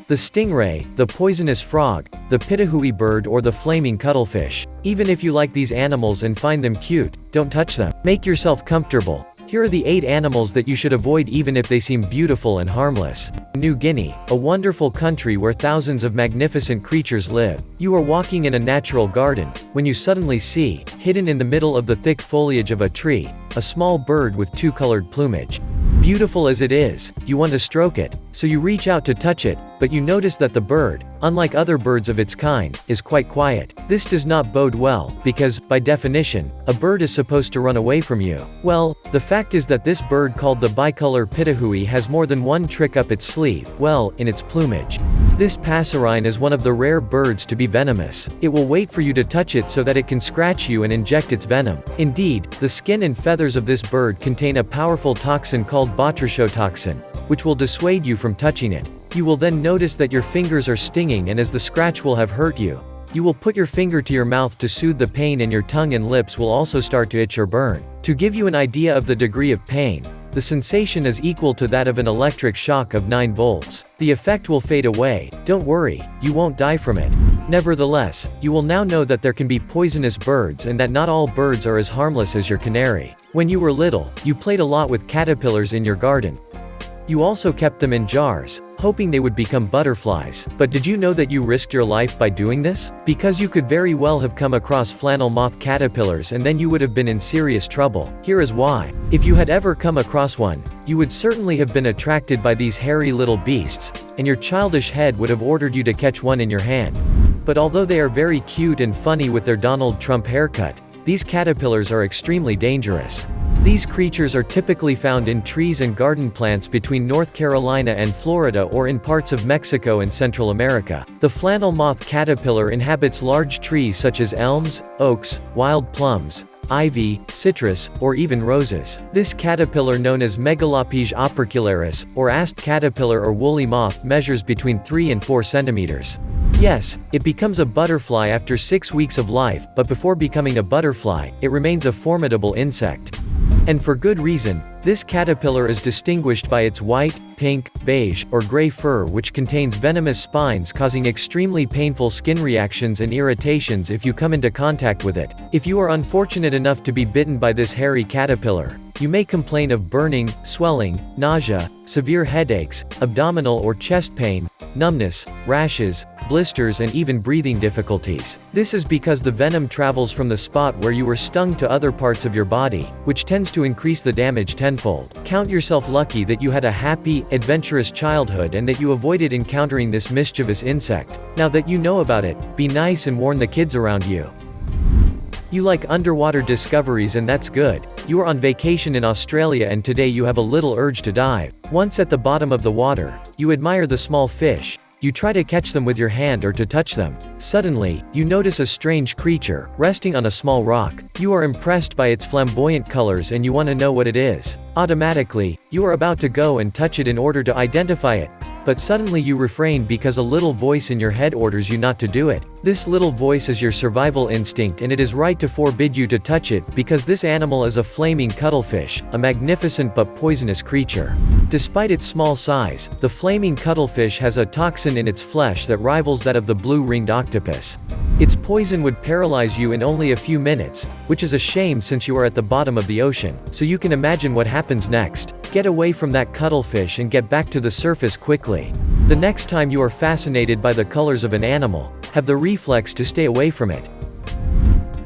The stingray, the poisonous frog, the pitohui bird or the flaming cuttlefish. Even if you like these animals and find them cute, don't touch them. Make yourself comfortable. Here are the 8 animals that you should avoid even if they seem beautiful and harmless. New Guinea, a wonderful country where thousands of magnificent creatures live. You are walking in a natural garden, when you suddenly see, hidden in the middle of the thick foliage of a tree, a small bird with 2 colored plumage. Beautiful as it is, you want to stroke it, so you reach out to touch it, but you notice that the bird, unlike other birds of its kind, is quite quiet. This does not bode well, because, by definition, a bird is supposed to run away from you. Well, the fact is that this bird called the bicolor pitohui has more than one trick up its sleeve, well, in its plumage. This passerine is one of the rare birds to be venomous. It will wait for you to touch it so that it can scratch you and inject its venom. Indeed, the skin and feathers of this bird contain a powerful toxin called botulism, which will dissuade you from touching it. You will then notice that your fingers are stinging, and as the scratch will have hurt you, you will put your finger to your mouth to soothe the pain, and your tongue and lips will also start to itch or burn. To give you an idea of the degree of pain, the sensation is equal to that of an electric shock of 9 volts. The effect will fade away. Don't worry, you won't die from it. Nevertheless, you will now know that there can be poisonous birds and that not all birds are as harmless as your canary. When you were little, you played a lot with caterpillars in your garden. You also kept them in jars, hoping they would become butterflies. But did you know that you risked your life by doing this? Because you could very well have come across flannel moth caterpillars, and then you would have been in serious trouble. Here is why. If you had ever come across one, you would certainly have been attracted by these hairy little beasts, and your childish head would have ordered you to catch one in your hand. But although they are very cute and funny with their Donald Trump haircut, these caterpillars are extremely dangerous. These creatures are typically found in trees and garden plants between North Carolina and Florida, or in parts of Mexico and Central America. The flannel moth caterpillar inhabits large trees such as elms, oaks, wild plums, ivy, citrus, or even roses. This caterpillar, known as Megalopyge opercularis, or asp caterpillar or woolly moth, measures between 3 and 4 centimeters. Yes, it becomes a butterfly after 6 weeks of life, but before becoming a butterfly, it remains a formidable insect. And for good reason. This caterpillar is distinguished by its white, pink, beige, or gray fur, which contains venomous spines causing extremely painful skin reactions and irritations if you come into contact with it. If you are unfortunate enough to be bitten by this hairy caterpillar, you may complain of burning, swelling, nausea, severe headaches, abdominal or chest pain, numbness, rashes, blisters, and even breathing difficulties. This is because the venom travels from the spot where you were stung to other parts of your body, which tends to increase the damage tenfold. Count yourself lucky that you had a happy, adventurous childhood and that you avoided encountering this mischievous insect. Now that you know about it, be nice and warn the kids around you. You like underwater discoveries, and that's good. You are on vacation in Australia and today you have a little urge to dive. Once at the bottom of the water, you admire the small fish. You try to catch them with your hand or to touch them. Suddenly, you notice a strange creature, resting on a small rock. You are impressed by its flamboyant colors and you want to know what it is. Automatically, you are about to go and touch it in order to identify it. But suddenly you refrain because a little voice in your head orders you not to do it. This little voice is your survival instinct, and it is right to forbid you to touch it because this animal is a flaming cuttlefish, a magnificent but poisonous creature. Despite its small size, the flaming cuttlefish has a toxin in its flesh that rivals that of the blue-ringed octopus. Its poison would paralyze you in only a few minutes, which is a shame since you are at the bottom of the ocean. So you can imagine what happens next. Get away from that cuttlefish and get back to the surface quickly. The next time you are fascinated by the colors of an animal, have the reflex to stay away from it.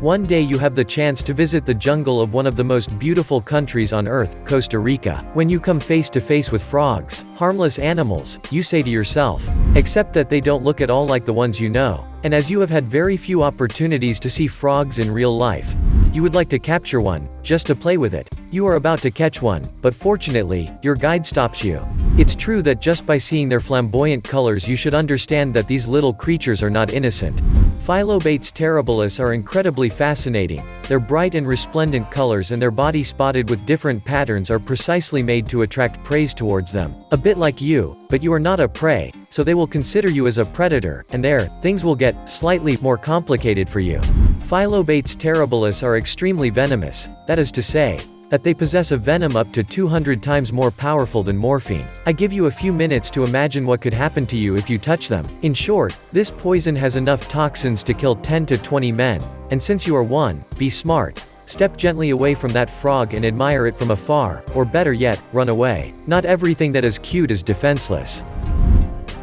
One day you have the chance to visit the jungle of one of the most beautiful countries on earth, Costa Rica. When you come face to face with frogs, harmless animals, you say to yourself, except that they don't look at all like the ones you know. And as you have had very few opportunities to see frogs in real life, you would like to capture one, just to play with it. You are about to catch one, but fortunately, your guide stops you. It's true that just by seeing their flamboyant colors you should understand that these little creatures are not innocent. Phyllobates terribilis are incredibly fascinating. Their bright and resplendent colors and their body spotted with different patterns are precisely made to attract prey towards them. A bit like you, but you are not a prey, so they will consider you as a predator, and there, things will get slightly more complicated for you. Phyllobates terribilis are extremely venomous, that is to say, that they possess a venom up to 200 times more powerful than morphine. I give you a few minutes to imagine what could happen to you if you touch them. In short, this poison has enough toxins to kill 10 to 20 men, and since you are one, be smart. Step gently away from that frog and admire it from afar, or better yet, run away. Not everything that is cute is defenseless.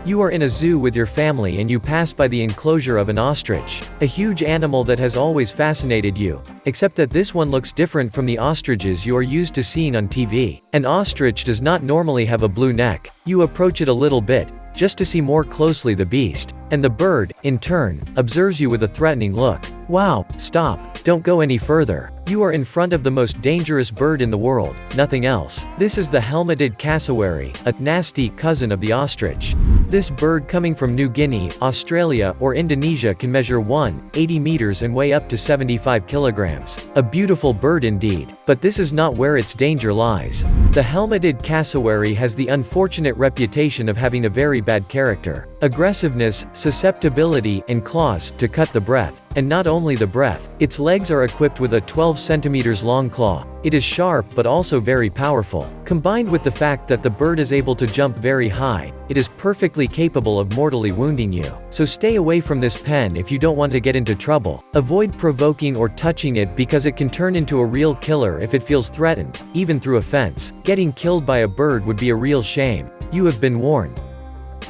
You are in a zoo with your family and you pass by the enclosure of an ostrich, a huge animal that has always fascinated you, except that this one looks different from the ostriches you are used to seeing on TV. An ostrich does not normally have a blue neck. You approach it a little bit, just to see more closely the beast, and the bird, in turn, observes you with a threatening look. Wow, stop, don't go any further. You are in front of the most dangerous bird in the world, nothing else. This is the helmeted cassowary, a nasty cousin of the ostrich. This bird coming from New Guinea, Australia, or Indonesia can measure 180 meters and weigh up to 75 kilograms. A beautiful bird indeed. But this is not where its danger lies. The helmeted cassowary has the unfortunate reputation of having a very bad character. Aggressiveness, susceptibility, and claws to cut the breath. And not only the breath, its legs are equipped with a 12 centimeters long claw. It is sharp but also very powerful. Combined with the fact that the bird is able to jump very high, it is perfectly capable of mortally wounding you. So stay away from this pen if you don't want to get into trouble. Avoid provoking or touching it because it can turn into a real killer if it feels threatened, even through a fence. Getting killed by a bird would be a real shame. You have been warned.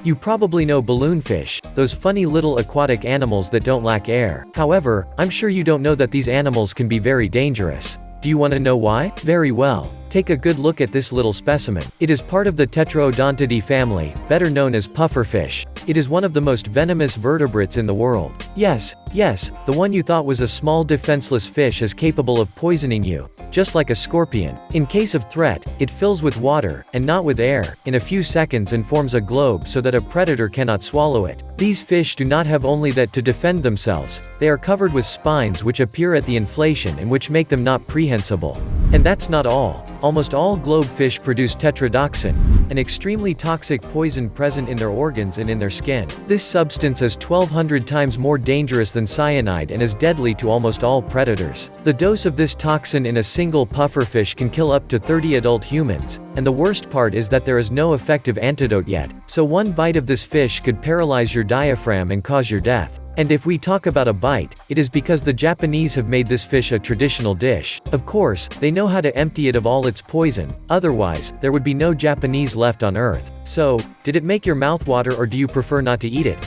You probably know balloonfish, those funny little aquatic animals that don't lack air. However, I'm sure you don't know that these animals can be very dangerous. Do you want to know why? Very well. Take a good look at this little specimen. It is part of the Tetraodontidae family, better known as pufferfish. It is one of the most venomous vertebrates in the world. Yes, the one you thought was a small defenseless fish is capable of poisoning you, just like a scorpion. In case of threat, it fills with water, and not with air, in a few seconds and forms a globe so that a predator cannot swallow it. These fish do not have only that to defend themselves, they are covered with spines which appear at the inflation and which make them not prehensile. And that's not all. Almost all globefish produce tetrodotoxin, an extremely toxic poison present in their organs and in their skin. This substance is 1,200 times more dangerous than cyanide and is deadly to almost all predators. The dose of this toxin in a single pufferfish can kill up to 30 adult humans, and the worst part is that there is no effective antidote yet. So one bite of this fish could paralyze your diaphragm and cause your death. And if we talk about a bite, it is because the Japanese have made this fish a traditional dish. Of course, they know how to empty it of all its poison, otherwise, there would be no Japanese left on Earth. So, did it make your mouth water or do you prefer not to eat it?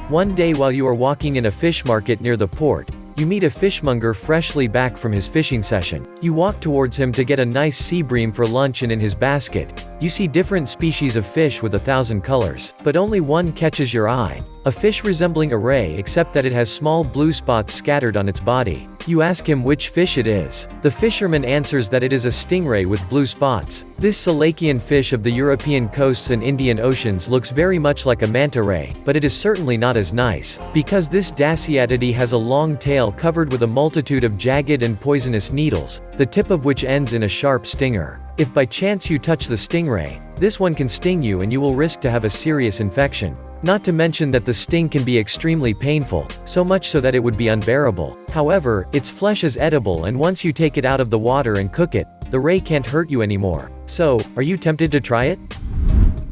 One day while you are walking in a fish market near the port, you meet a fishmonger freshly back from his fishing session. You walk towards him to get a nice sea bream for lunch, and in his basket, you see different species of fish with 1,000 colors. But only one catches your eye. A fish resembling a ray except that it has small blue spots scattered on its body. You ask him which fish it is. The fisherman answers that it is a stingray with blue spots. This Salacian fish of the European coasts and Indian Oceans looks very much like a manta ray, but it is certainly not as nice. Because this Dasyatidae has a long tail covered with a multitude of jagged and poisonous needles, the tip of which ends in a sharp stinger. If by chance you touch the stingray, this one can sting you and you will risk to have a serious infection. Not to mention that the sting can be extremely painful, so much so that it would be unbearable. However, its flesh is edible, and once you take it out of the water and cook it, the ray can't hurt you anymore. So, are you tempted to try it?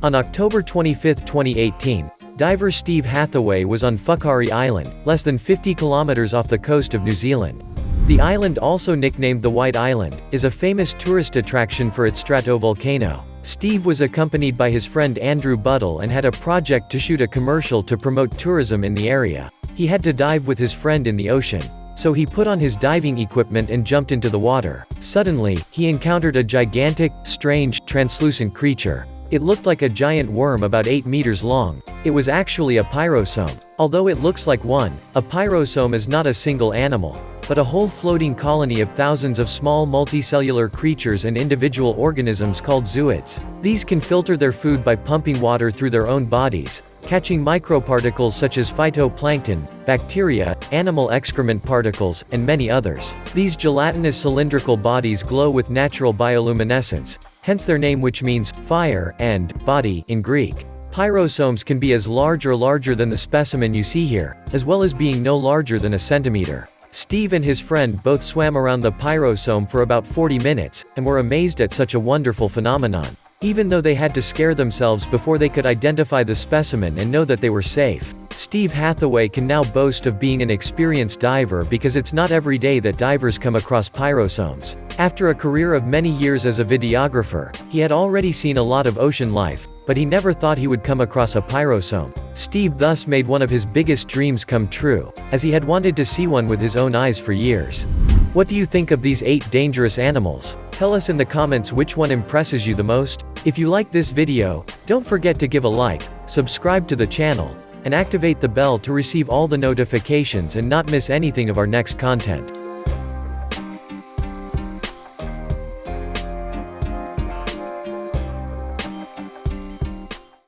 On October 25, 2018, diver Steve Hathaway was on Fukari Island, less than 50 kilometers off the coast of New Zealand. The island, also nicknamed the White Island, is a famous tourist attraction for its stratovolcano. Steve was accompanied by his friend Andrew Buddle and had a project to shoot a commercial to promote tourism in the area. He had to dive with his friend in the ocean, so he put on his diving equipment and jumped into the water. Suddenly, he encountered a gigantic, strange, translucent creature. It looked like a giant worm about 8 meters long. It was actually a pyrosome. Although it looks like one, a pyrosome is not a single animal, but a whole floating colony of thousands of small multicellular creatures and individual organisms called zooids. These can filter their food by pumping water through their own bodies, catching microparticles such as phytoplankton, bacteria, animal excrement particles, and many others. These gelatinous cylindrical bodies glow with natural bioluminescence, hence their name, which means fire and body in Greek. Pyrosomes can be as large or larger than the specimen you see here, as well as being no larger than a centimeter. Steve and his friend both swam around the Pyrosome for about 40 minutes, and were amazed at such a wonderful phenomenon. Even though they had to scare themselves before they could identify the specimen and know that they were safe. Steve Hathaway can now boast of being an experienced diver because it's not every day that divers come across pyrosomes. After a career of many years as a videographer, he had already seen a lot of ocean life, but he never thought he would come across a pyrosome. Steve thus made one of his biggest dreams come true, as he had wanted to see one with his own eyes for years. What do you think of these 8 dangerous animals? Tell us in the comments which one impresses you the most. If you like this video, don't forget to give a like, subscribe to the channel, and activate the bell to receive all the notifications and not miss anything of our next content.